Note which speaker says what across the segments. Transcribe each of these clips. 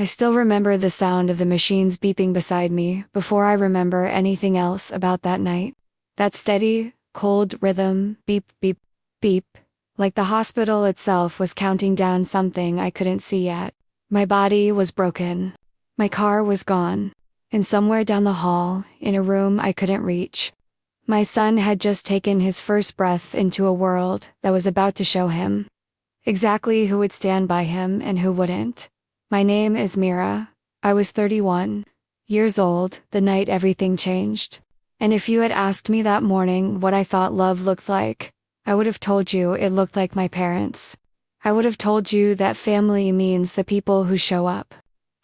Speaker 1: I still remember the sound of the machines beeping beside me before I remember anything else about that night. That steady, cold rhythm, beep, beep, beep, like the hospital itself was counting down something I couldn't see yet. My body was broken. My car was gone. And somewhere down the hall, in a room I couldn't reach, my son had just taken his first breath into a world that was about to show him exactly who would stand by him and who wouldn't. My name is Mira. I was 31 years old the night everything changed. And if you had asked me that morning what I thought love looked like, I would have told you it looked like my parents. I would have told you that family means the people who show up.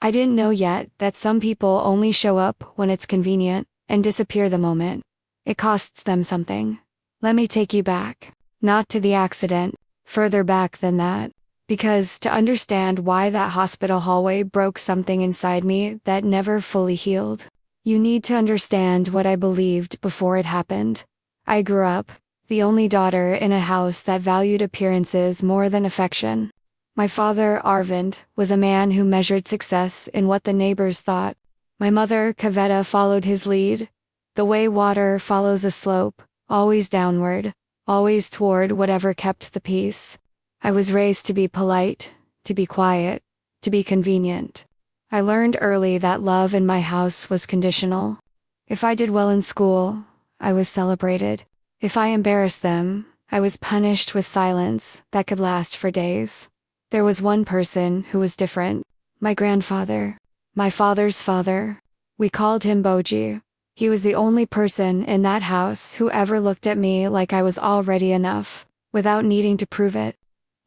Speaker 1: I didn't know yet that some people only show up when it's convenient and disappear the moment it costs them something. Let me take you back, not to the accident, further back than that. Because to understand why that hospital hallway broke something inside me that never fully healed, you need to understand what I believed before it happened. I grew up, the only daughter in a house that valued appearances more than affection. My father, Arvind, was a man who measured success in what the neighbors thought. My mother, Kaveta, followed his lead, the way water follows a slope, always downward, always toward whatever kept the peace. I was raised to be polite, to be quiet, to be convenient. I learned early that love in my house was conditional. If I did well in school, I was celebrated. If I embarrassed them, I was punished with silence that could last for days. There was one person who was different. My grandfather. My father's father. We called him Boji. He was the only person in that house who ever looked at me like I was already enough, without needing to prove it.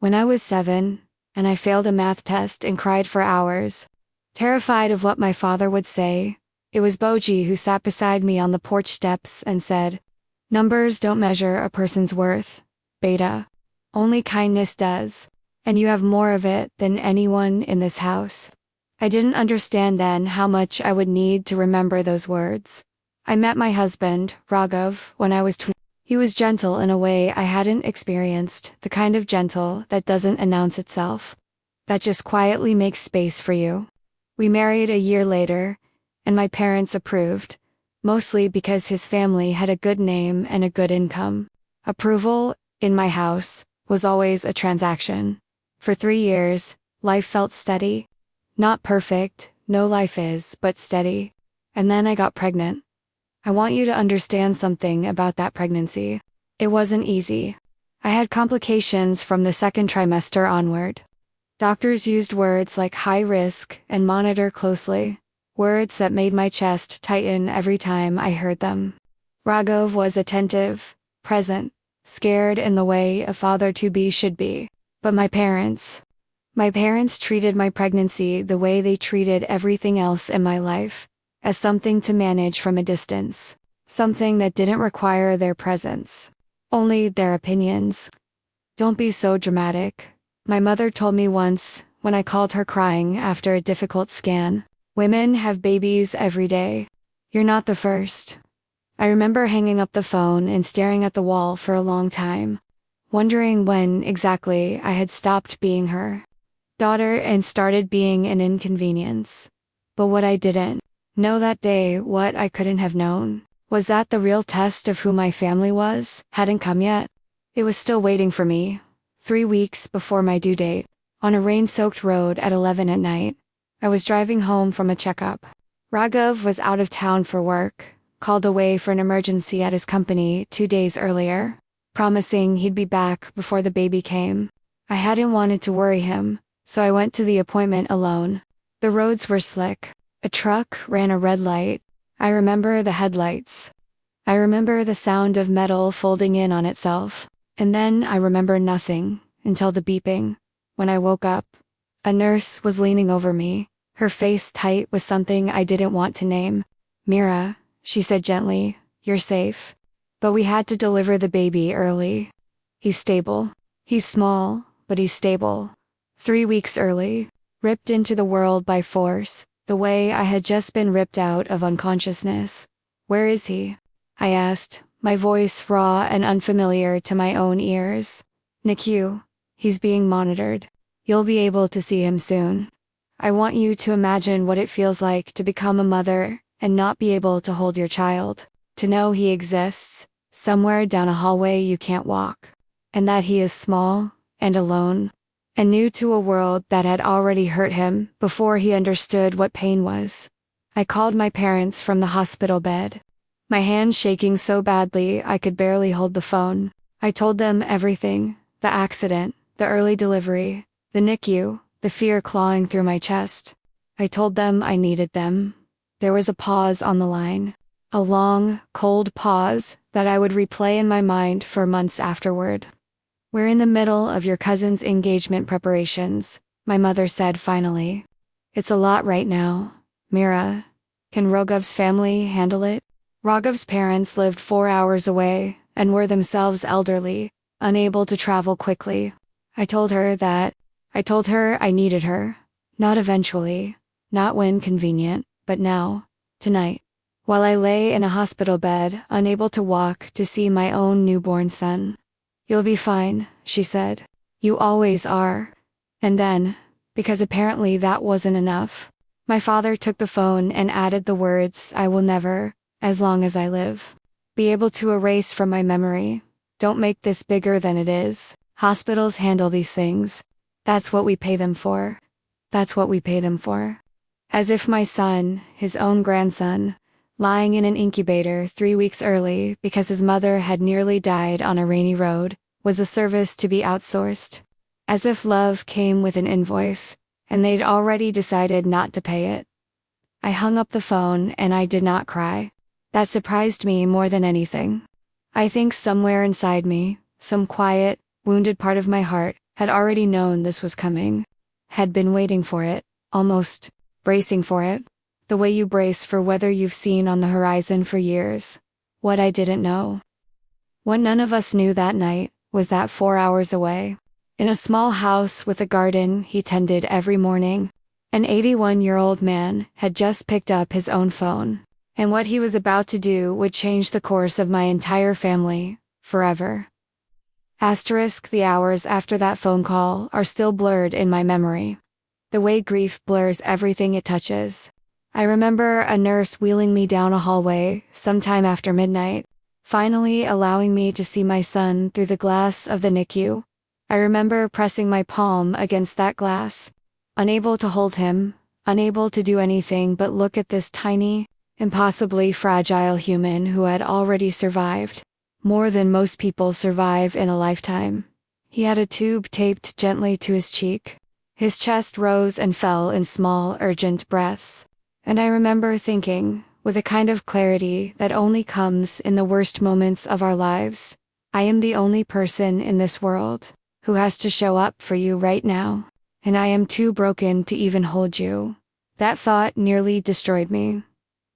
Speaker 1: When I was 7, and I failed a math test and cried for hours, terrified of what my father would say, it was Boji who sat beside me on the porch steps and said, "Numbers don't measure a person's worth, Beta. Only kindness does. And you have more of it than anyone in this house." I didn't understand then how much I would need to remember those words. I met my husband, Raghav, when I was 20. He was gentle in a way I hadn't experienced, the kind of gentle that doesn't announce itself, that just quietly makes space for you. We married a year later, and my parents approved, mostly because his family had a good name and a good income. Approval, in my house, was always a transaction. For 3 years, life felt steady. Not perfect, no life is, but steady. And then I got pregnant. I want you to understand something about that pregnancy. It wasn't easy. I had complications from the second trimester onward. Doctors used words like high risk and monitor closely, words that made my chest tighten every time I heard them. Raghav was attentive, present, scared in the way a father-to-be should be. But my parents treated my pregnancy the way they treated everything else in my life, as something to manage from a distance, something that didn't require their presence, only their opinions. "Don't be so dramatic," my mother told me once when I called her crying after a difficult scan. "Women have babies every day. You're not the first." I remember hanging up the phone and staring at the wall for a long time, wondering when exactly I had stopped being her daughter and started being an inconvenience. But what I didn't know that day, what I couldn't have known, was that the real test of who my family was hadn't come yet. It was still waiting for me, 3 weeks before my due date, on a rain-soaked road at 11 at night. I was driving home from a checkup. Raghav was out of town for work, called away for an emergency at his company 2 days earlier, promising he'd be back before the baby came. I hadn't wanted to worry him, so I went to the appointment alone. The roads were slick. A truck ran a red light. I remember the headlights. I remember the sound of metal folding in on itself. And then I remember nothing, until the beeping. When I woke up, a nurse was leaning over me, her face tight with something I didn't want to name. "Mira," she said gently, "you're safe. But we had to deliver the baby early. He's stable. He's small, but he's stable. 3 weeks early. Ripped into the world by force, the way I had just been ripped out of unconsciousness." "Where is he?" I asked, my voice raw and unfamiliar to my own ears. "NICU. He's being monitored. You'll be able to see him soon." I want you to imagine what it feels like to become a mother and not be able to hold your child. To know he exists, somewhere down a hallway you can't walk. And that he is small, and alone, and new to a world that had already hurt him before he understood what pain was. I called my parents from the hospital bed, my hands shaking so badly I could barely hold the phone. I told them everything, the accident, the early delivery, the NICU, the fear clawing through my chest. I told them I needed them. There was a pause on the line. A long, cold pause that I would replay in my mind for months afterward. "We're in the middle of your cousin's engagement preparations," my mother said finally. "It's a lot right now. Mira, can Rogov's family handle it?" Raghav's parents lived 4 hours away and were themselves elderly, unable to travel quickly. I told her I needed her. Not eventually, not when convenient, but now, tonight. While I lay in a hospital bed, unable to walk to see my own newborn son. "You'll be fine," she said. "You always are." And then, because apparently that wasn't enough, my father took the phone and added the words, "I will never, as long as I live, be able to erase from my memory. Don't make this bigger than it is. Hospitals handle these things. That's what we pay them for. That's what we pay them for." As if my son, his own grandson, lying in an incubator 3 weeks early because his mother had nearly died on a rainy road, was a service to be outsourced. As if love came with an invoice, and they'd already decided not to pay it. I hung up the phone and I did not cry. That surprised me more than anything. I think somewhere inside me, some quiet, wounded part of my heart had already known this was coming. Had been waiting for it, almost bracing for it. The way you brace for weather you've seen on the horizon for years. What I didn't know, what none of us knew that night, was that 4 hours away, in a small house with a garden he tended every morning, an 81-year-old man had just picked up his own phone, and what he was about to do would change the course of my entire family, forever. Asterisk, the hours after that phone call are still blurred in my memory. The way grief blurs everything it touches. I remember a nurse wheeling me down a hallway sometime after midnight, finally allowing me to see my son through the glass of the NICU. I remember pressing my palm against that glass, unable to hold him, unable to do anything but look at this tiny, impossibly fragile human who had already survived, more than most people survive in a lifetime. He had a tube taped gently to his cheek. His chest rose and fell in small, urgent breaths. And I remember thinking, with a kind of clarity that only comes in the worst moments of our lives, I am the only person in this world who has to show up for you right now, and I am too broken to even hold you. That thought nearly destroyed me.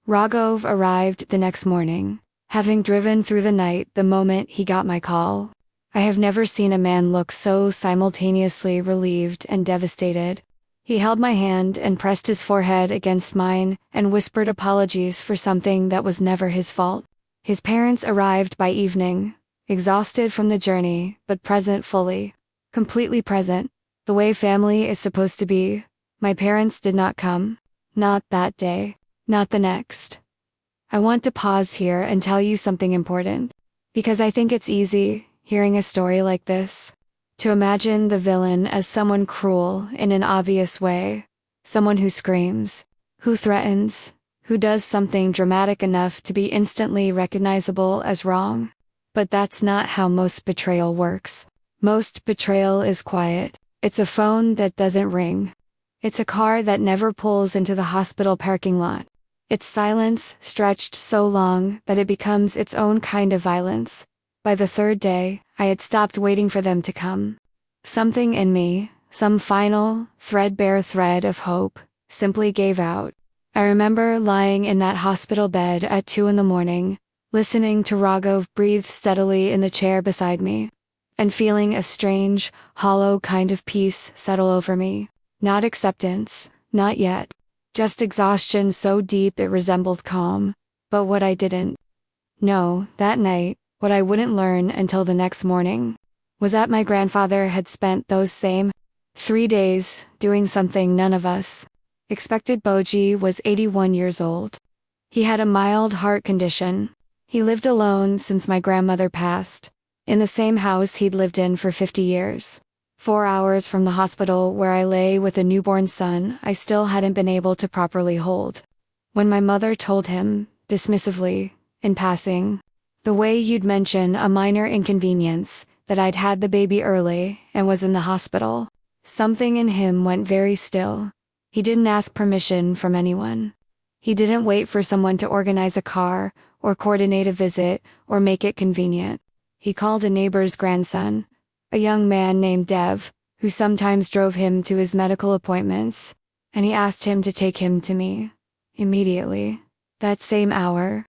Speaker 1: Raghav arrived the next morning, having driven through the night the moment he got my call. I have never seen a man look so simultaneously relieved and devastated. He held my hand and pressed his forehead against mine and whispered apologies for something that was never his fault. His parents arrived by evening, exhausted from the journey, but present fully. Completely present, the way family is supposed to be. My parents did not come. Not that day. Not the next. I want to pause here and tell you something important. Because I think it's easy, hearing a story like this, to imagine the villain as someone cruel in an obvious way, someone who screams, who threatens, who does something dramatic enough to be instantly recognizable as wrong. But that's not how most betrayal works. Most betrayal is quiet. It's a phone that doesn't ring. It's a car that never pulls into the hospital parking lot. It's silence stretched so long that it becomes its own kind of violence. By the third day, I had stopped waiting for them to come. Something in me, some final, threadbare thread of hope, simply gave out. I remember lying in that hospital bed at 2 a.m, listening to Raghav breathe steadily in the chair beside me, and feeling a strange, hollow kind of peace settle over me. Not acceptance, not yet. Just exhaustion so deep it resembled calm. But what I didn't know that night, what I wouldn't learn until the next morning, was that my grandfather had spent those same 3 days doing something none of us Expected Boji was 81 years old. He had a mild heart condition. He lived alone since my grandmother passed, in the same house he'd lived in for 50 years. 4 hours from the hospital where I lay with a newborn son I still hadn't been able to properly hold. When my mother told him, dismissively, in passing, the way you'd mention a minor inconvenience, that I'd had the baby early and was in the hospital, something in him went very still. He didn't ask permission from anyone. He didn't wait for someone to organize a car, or coordinate a visit, or make it convenient. He called a neighbor's grandson, a young man named Dev, who sometimes drove him to his medical appointments, and he asked him to take him to me. Immediately. That same hour.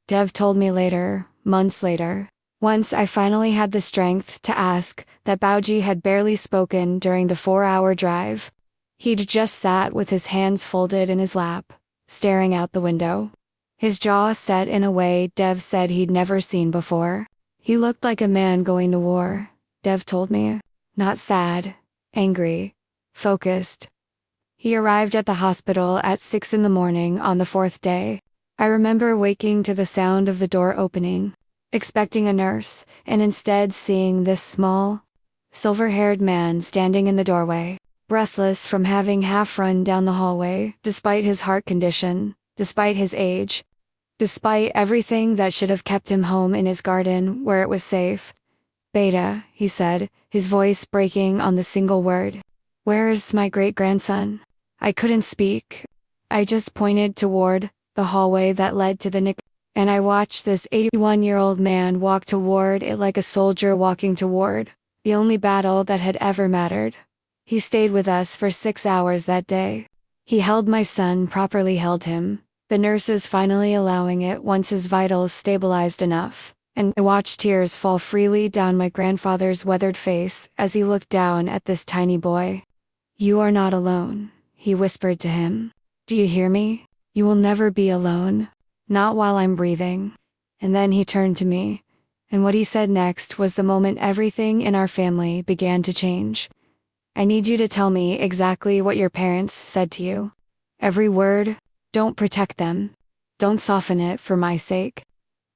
Speaker 1: Dev told me later, months later, once I finally had the strength to ask, that Bauji had barely spoken during the 4-hour drive. He'd just sat with his hands folded in his lap, staring out the window. His jaw set in a way Dev said he'd never seen before. He looked like a man going to war, Dev told me. Not sad, angry, focused. He arrived at the hospital at 6 in the morning on the 4th day. I remember waking to the sound of the door opening, expecting a nurse, and instead seeing this small, silver-haired man standing in the doorway, breathless from having half run down the hallway, despite his heart condition, despite his age, despite everything that should have kept him home in his garden where it was safe. Beta, he said, his voice breaking on the single word. Where's my great-grandson? I couldn't speak. I just pointed toward the hallway that led to the NICU, and I watched this 81-year-old man walk toward it like a soldier walking toward the only battle that had ever mattered. He stayed with us for 6 hours that day. He held my son, properly held him, the nurses finally allowing it once his vitals stabilized enough, and I watched tears fall freely down my grandfather's weathered face as he looked down at this tiny boy. You are not alone, he whispered to him. Do you hear me? You will never be alone. Not while I'm breathing. And then he turned to me, and what he said next was the moment everything in our family began to change. I need you to tell me exactly what your parents said to you. Every word. Don't protect them. Don't soften it for my sake.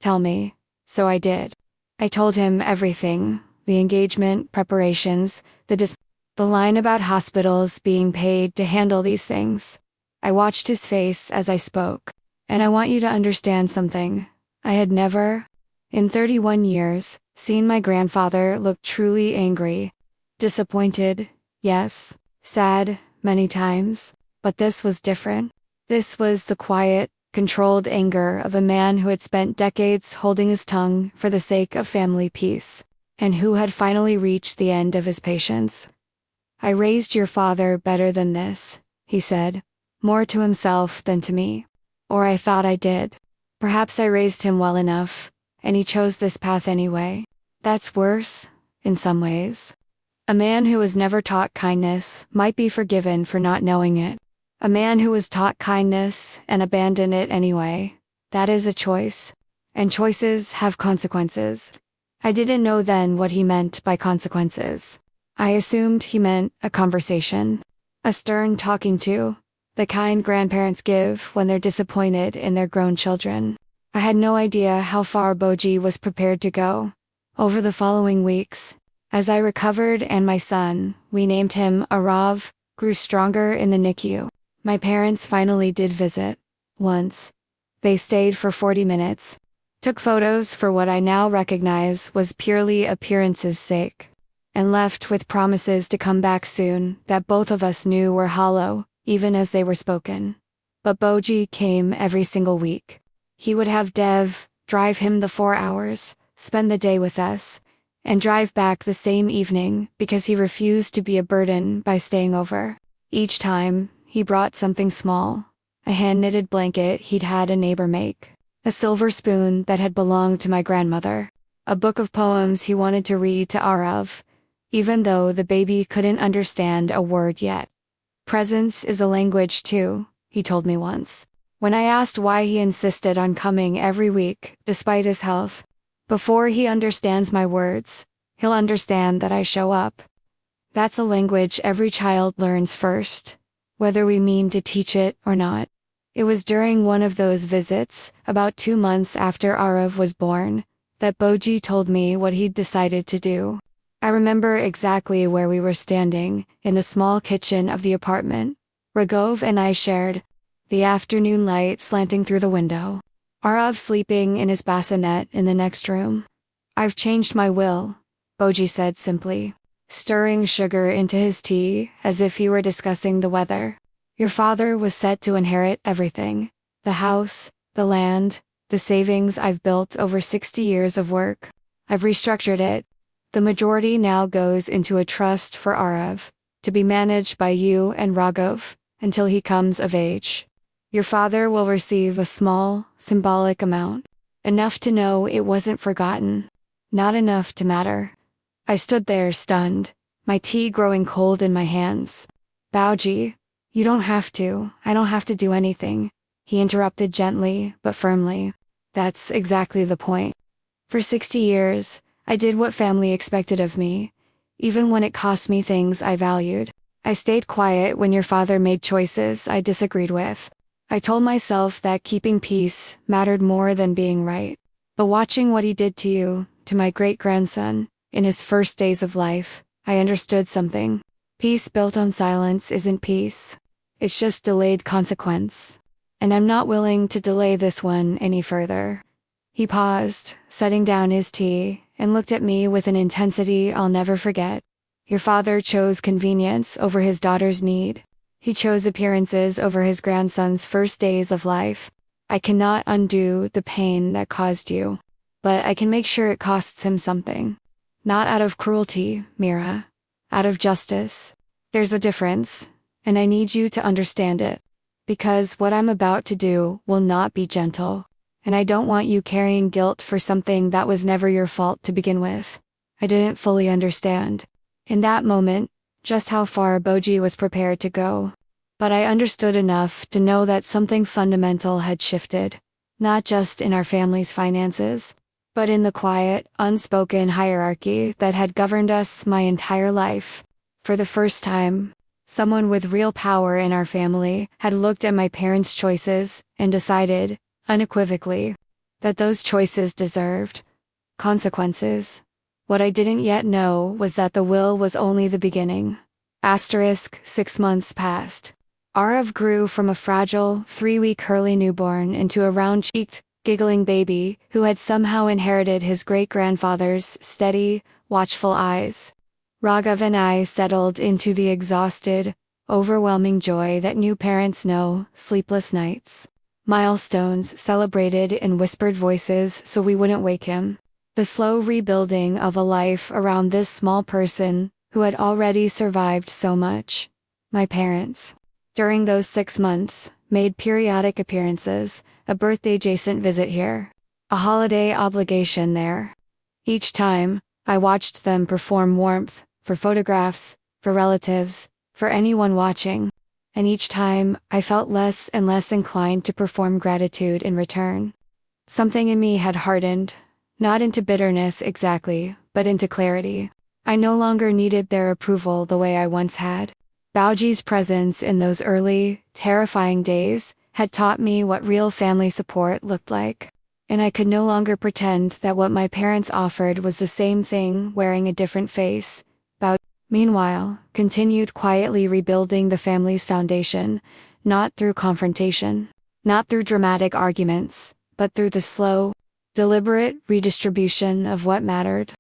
Speaker 1: Tell me. So I did. I told him everything, the engagement, preparations, the line about hospitals being paid to handle these things. I watched his face as I spoke. And I want you to understand something. I had never, in 31 years, seen my grandfather look truly angry. Disappointed, yes. Sad, many times. But this was different. This was the quiet, controlled anger of a man who had spent decades holding his tongue for the sake of family peace, and who had finally reached the end of his patience. I raised your father better than this, he said. More to himself than to me. Or I thought I did. Perhaps I raised him well enough, and he chose this path anyway. That's worse, in some ways. A man who was never taught kindness might be forgiven for not knowing it. A man who was taught kindness and abandoned it anyway, that is a choice. And choices have consequences. I didn't know then what he meant by consequences. I assumed he meant a conversation. A stern talking to. The kind grandparents give when they're disappointed in their grown children. I had no idea how far Boji was prepared to go. Over the following weeks, as I recovered and my son, we named him Arav, grew stronger in the NICU. My parents finally did visit. Once. They stayed for 40 minutes. Took photos for what I now recognize was purely appearance's sake. And left with promises to come back soon that both of us knew were hollow, even as they were spoken. But Boji came every single week. He would have Dev drive him the 4 hours, spend the day with us, and drive back the same evening because he refused to be a burden by staying over. Each time, he brought something small. A hand-knitted blanket he'd had a neighbor make. A silver spoon that had belonged to my grandmother. A book of poems he wanted to read to Arav, even though the baby couldn't understand a word yet. Presence is a language too, he told me once. When I asked why he insisted on coming every week, despite his health. Before he understands my words, he'll understand that I show up. That's a language every child learns first. whether we mean to teach it or not. It was during one of those visits, about 2 months after Arav was born, that Boji told me what he'd decided to do. I remember exactly where we were standing, in the small kitchen of the apartment. Ragov and I shared, the afternoon light slanting through the window. Arav sleeping in his bassinet in the next room. "I've changed my will," Boji said simply, stirring sugar into his tea as if he were discussing the weather. "Your father was set to inherit everything. The house, the land, the savings I've built over 60 years of work. I've restructured it. The majority now goes into a trust for Arav, to be managed by you and Ragov, until he comes of age. Your father will receive a small, symbolic amount. Enough to know it wasn't forgotten. Not enough to matter." I stood there stunned, my tea growing cold in my hands. "Bauji, you don't have to. I don't have to do anything," he interrupted gently but firmly. "That's exactly the point. For 60 years, I did what family expected of me, even when it cost me things I valued. I stayed quiet when your father made choices I disagreed with. I told myself that keeping peace mattered more than being right. But watching what he did to you, to my great-grandson, in his first days of life, I understood something. Peace built on silence isn't peace. It's just delayed consequence. And I'm not willing to delay this one any further." He paused, setting down his tea, and looked at me with an intensity I'll never forget. "Your father chose convenience over his daughter's need. He chose appearances over his grandson's first days of life. I cannot undo the pain that caused you. But I can make sure it costs him something. Not out of cruelty, Mira. Out of justice. There's a difference, and I need you to understand it. Because what I'm about to do will not be gentle. And I don't want you carrying guilt for something that was never your fault to begin with." I didn't fully understand, in that moment, just how far Boji was prepared to go. But I understood enough to know that something fundamental had shifted. Not just in our family's finances, but in the quiet, unspoken hierarchy that had governed us my entire life. For the first time, someone with real power in our family had looked at my parents' choices and decided, unequivocally, that those choices deserved consequences. What I didn't yet know was that the will was only the beginning. Asterisk 6 months passed. Arav grew from a fragile, 3-week Hurley newborn into a round-cheeked, giggling baby who had somehow inherited his great-grandfather's steady, watchful eyes. Raghav and I settled into the exhausted, overwhelming joy that new parents know, sleepless nights. Milestones celebrated in whispered voices so we wouldn't wake him. The slow rebuilding of a life around this small person who had already survived so much. My parents, during those 6 months, made periodic appearances, a birthday-adjacent visit here, a holiday obligation there. Each time, I watched them perform warmth, for photographs, for relatives, for anyone watching. And each time, I felt less and less inclined to perform gratitude in return. Something in me had hardened, not into bitterness exactly, but into clarity. I no longer needed their approval the way I once had. Bauji's presence in those early, terrifying days had taught me what real family support looked like. And I could no longer pretend that what my parents offered was the same thing wearing a different face. Meanwhile, continued quietly rebuilding the family's foundation, not through confrontation, not through dramatic arguments, but through the slow, deliberate redistribution of what mattered.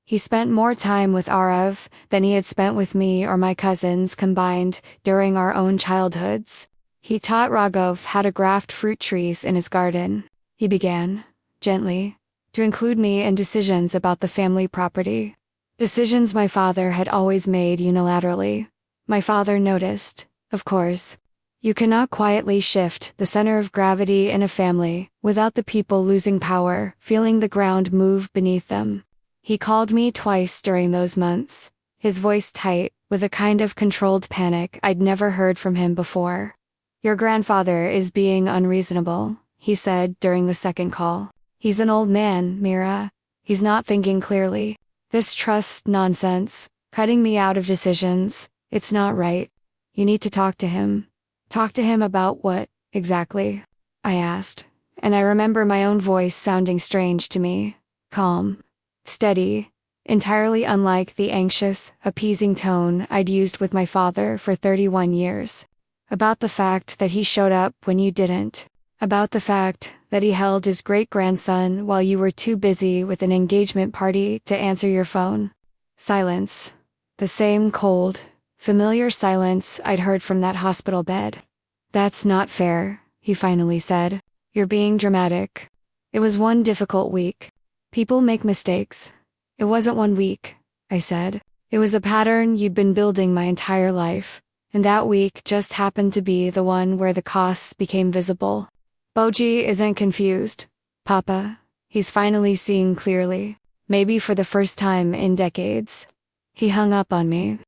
Speaker 1: He spent more time with Arav than he had spent with me or my cousins combined during our own childhoods. He taught Raghav how to graft fruit trees in his garden. He began, gently, to include me in decisions about the family property. Decisions my father had always made unilaterally. My father noticed, of course. You cannot quietly shift the center of gravity in a family without the people losing power, feeling the ground move beneath them. He called me twice during those months, his voice tight, with a kind of controlled panic I'd never heard from him before. "Your grandfather is being unreasonable," he said during the second call. "He's an old man, Mira. He's not thinking clearly. This trust nonsense, cutting me out of decisions, it's not right. You need to talk to him." Talk to him about what, exactly? I asked, and I remember my own voice sounding strange to me. Calm. Steady. Entirely unlike the anxious, appeasing tone I'd used with my father for 31 years. About the fact that he showed up when you didn't. About the fact that he held his great-grandson while you were too busy with an engagement party to answer your phone. Silence. The same cold, familiar silence I'd heard from that hospital bed. That's not fair, he finally said. You're being dramatic. It was one difficult week. People make mistakes. It wasn't 1 week, I said. It was a pattern you'd been building my entire life, and that week just happened to be the one where the costs became visible. Boji isn't confused, Papa. He's finally seeing clearly, maybe for the first time in decades. He hung up on me.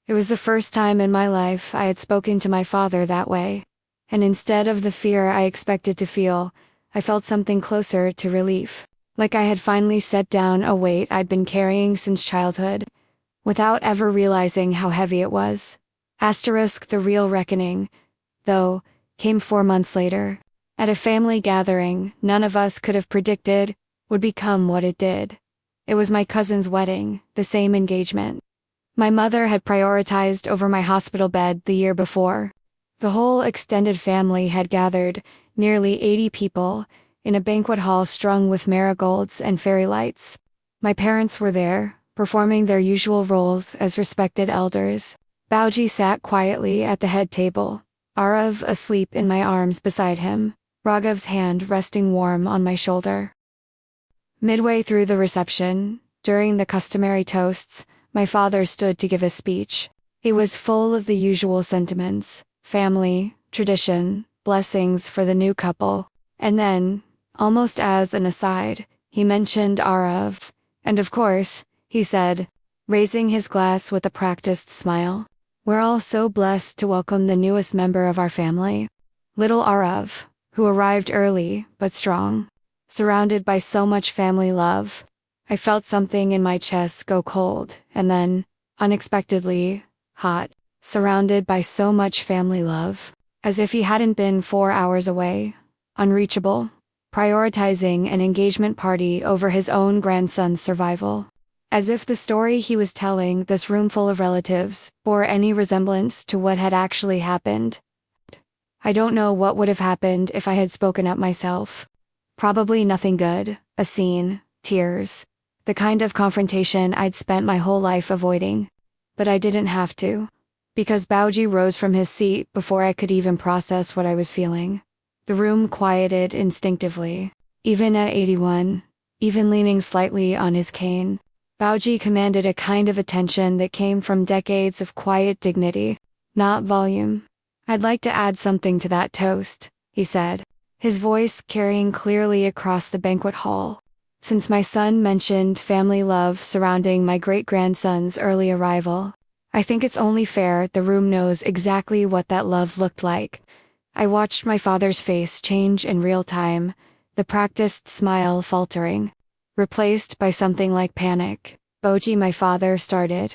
Speaker 1: It was the first time in my life I had spoken to my father that way, and instead of the fear I expected to feel, I felt something closer to relief. Like I had finally set down a weight I'd been carrying since childhood, without ever realizing how heavy it was. The real reckoning, though, came 4 months later. At a family gathering none of us could have predicted would become what it did. It was my cousin's wedding, the same engagement. My mother had prioritized over my hospital bed the year before. The whole extended family had gathered, nearly 80 people, in a banquet hall strung with marigolds and fairy lights. My parents were there, performing their usual roles as respected elders. Bauji sat quietly at the head table, Arav asleep in my arms beside him, Raghav's hand resting warm on my shoulder. Midway through the reception, during the customary toasts, my father stood to give a speech. It was full of the usual sentiments: family, tradition, blessings for the new couple. And then, almost as an aside, he mentioned Arav. And of course, he said, raising his glass with a practiced smile, we're all so blessed to welcome the newest member of our family, little Arav, who arrived early but strong. Surrounded by so much family love, I felt something in my chest go cold, and then, unexpectedly, hot. Surrounded by so much family love, as if he hadn't been 4 hours away, unreachable, prioritizing an engagement party over his own grandson's survival. As if the story he was telling this room full of relatives bore any resemblance to what had actually happened. I don't know what would have happened if I had spoken up myself. Probably nothing good, a scene, tears, the kind of confrontation I'd spent my whole life avoiding. But I didn't have to, because Bauji rose from his seat before I could even process what I was feeling. The room quieted instinctively. Even at 81, even leaning slightly on his cane, Bauji commanded a kind of attention that came from decades of quiet dignity, not volume. I'd like to add something to that toast, he said, his voice carrying clearly across the banquet hall. Since my son mentioned family love surrounding my great-grandson's early arrival, I think it's only fair the room knows exactly what that love looked like. I watched my father's face change in real time, the practiced smile faltering, replaced by something like panic. Bauji, my father started.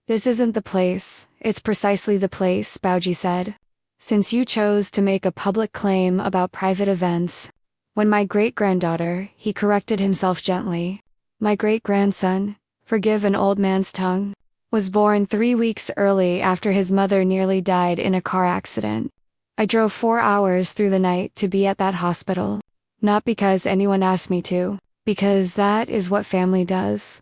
Speaker 1: This isn't the place, it's precisely the place, Bauji said. Since you chose to make a public claim about private events. When my great-granddaughter, he corrected himself gently. My great-grandson, forgive an old man's tongue, was born 3 weeks early after his mother nearly died in a car accident. I drove 4 hours through the night to be at that hospital. Not because anyone asked me to, because that is what family does.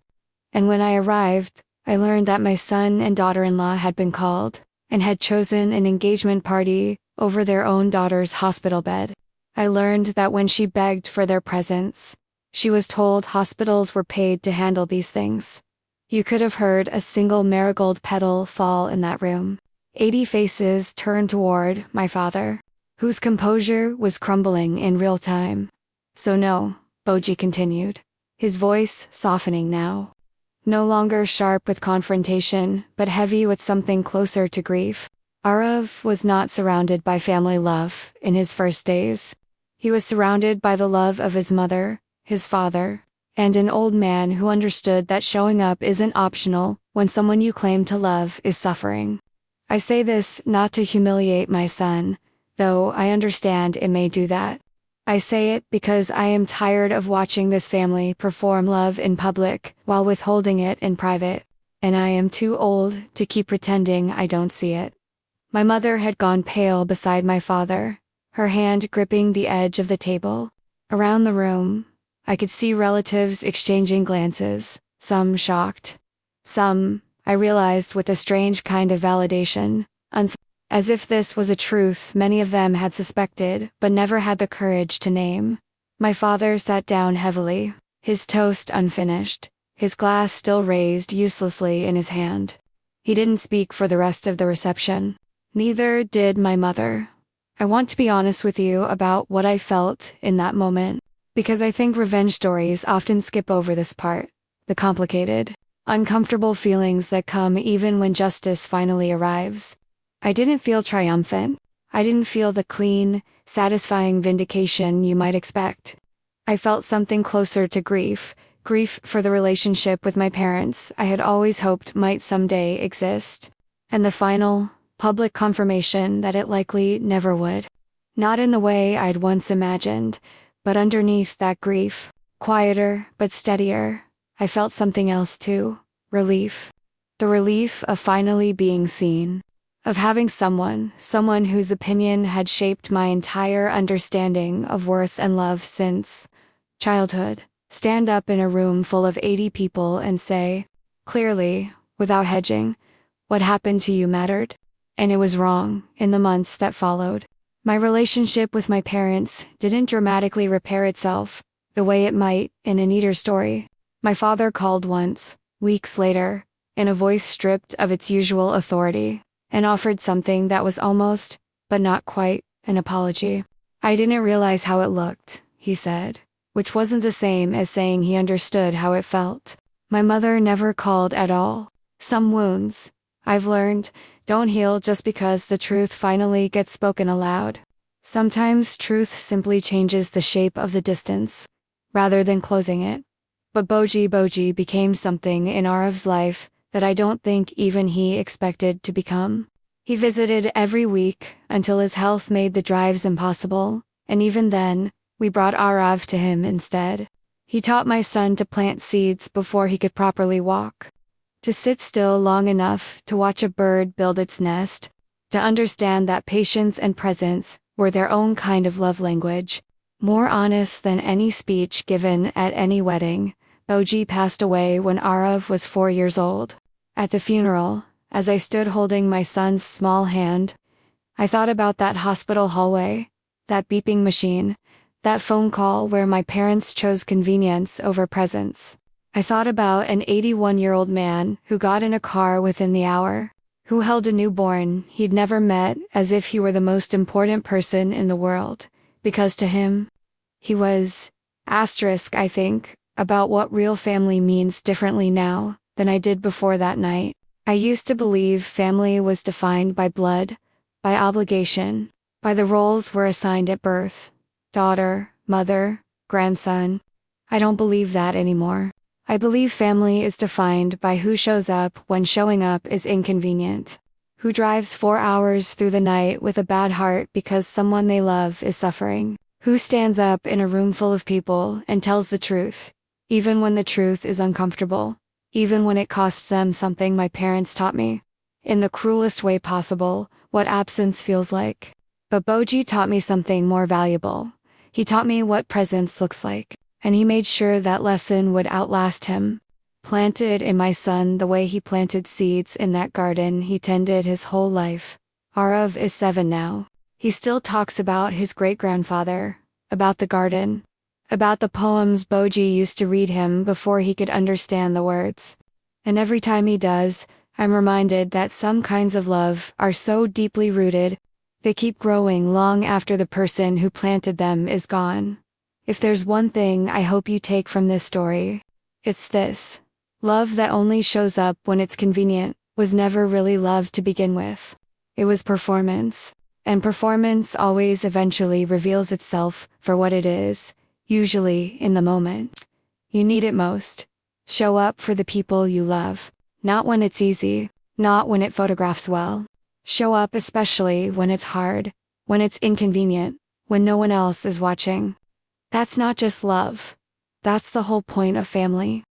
Speaker 1: And when I arrived, I learned that my son and daughter-in-law had been called, and had chosen an engagement party over their own daughter's hospital bed. I learned that when she begged for their presence, she was told hospitals were paid to handle these things. You could have heard a single marigold petal fall in that room. 80 faces turned toward my father, whose composure was crumbling in real time. So no, Bauji continued, his voice softening now. No longer sharp with confrontation, but heavy with something closer to grief. Arav was not surrounded by family love in his first days. He was surrounded by the love of his mother, his father, and an old man who understood that showing up isn't optional when someone you claim to love is suffering. I say this not to humiliate my son, though I understand it may do that. I say it because I am tired of watching this family perform love in public while withholding it in private, and I am too old to keep pretending I don't see it. My mother had gone pale beside my father, her hand gripping the edge of the table. Around the room, I could see relatives exchanging glances, some shocked. Some, I realized with a strange kind of validation, as if this was a truth many of them had suspected but never had the courage to name. My father sat down heavily, his toast unfinished, his glass still raised uselessly in his hand. He didn't speak for the rest of the reception. Neither did my mother. I want to be honest with you about what I felt in that moment, because I think revenge stories often skip over this part, the complicated, uncomfortable feelings that come even when justice finally arrives. I didn't feel triumphant. I didn't feel the clean, satisfying vindication you might expect. I felt something closer to grief for the relationship with my parents I had always hoped might someday exist, and the final, public confirmation that it likely never would. Not in the way I'd once imagined, but underneath that grief, quieter but steadier, I felt something else too, relief. The relief of finally being seen, of having someone whose opinion had shaped my entire understanding of worth and love since childhood, stand up in a room full of 80 people and say, clearly, without hedging, what happened to you mattered. And it was wrong. In the months that followed, my relationship with my parents didn't dramatically repair itself the way it might in a neater story. My father called once, weeks later, in a voice stripped of its usual authority, and offered something that was almost, but not quite, an apology. I didn't realize how it looked, he said, which wasn't the same as saying he understood how it felt. My mother never called at all. Some wounds, I've learned, don't heal just because the truth finally gets spoken aloud. Sometimes truth simply changes the shape of the distance, rather than closing it. But Boji became something in Arav's life that I don't think even he expected to become. He visited every week until his health made the drives impossible, and even then, we brought Arav to him instead. He taught my son to plant seeds before he could properly walk, to sit still long enough to watch a bird build its nest, to understand that patience and presence were their own kind of love language, more honest than any speech given at any wedding. Boji passed away when Arav was 4 years old. At the funeral, as I stood holding my son's small hand, I thought about that hospital hallway, that beeping machine, that phone call where my parents chose convenience over presence. I thought about an 81-year-old man who got in a car within the hour, who held a newborn he'd never met as if he were the most important person in the world, because to him, he was, I think, about what real family means differently now than I did before that night. I used to believe family was defined by blood, by obligation, by the roles we're assigned at birth, daughter, mother, grandson. I don't believe that anymore. I believe family is defined by who shows up when showing up is inconvenient, who drives 4 hours through the night with a bad heart because someone they love is suffering, who stands up in a room full of people and tells the truth, even when the truth is uncomfortable, even when it costs them something my parents taught me, in the cruelest way possible, what absence feels like. But Boji taught me something more valuable. He taught me what presence looks like, and he made sure that lesson would outlast him. Planted in my son the way he planted seeds in that garden he tended his whole life. Arav is 7 now. He still talks about his great-grandfather, about the garden, about the poems Boji used to read him before he could understand the words. And every time he does, I'm reminded that some kinds of love are so deeply rooted, they keep growing long after the person who planted them is gone. If there's one thing I hope you take from this story, it's this. Love that only shows up when it's convenient was never really love to begin with. It was performance. And performance always eventually reveals itself for what it is, usually in the moment you need it most. Show up for the people you love, not when it's easy, not when it photographs well. Show up especially when it's hard, when it's inconvenient, when no one else is watching. That's not just love. That's the whole point of family.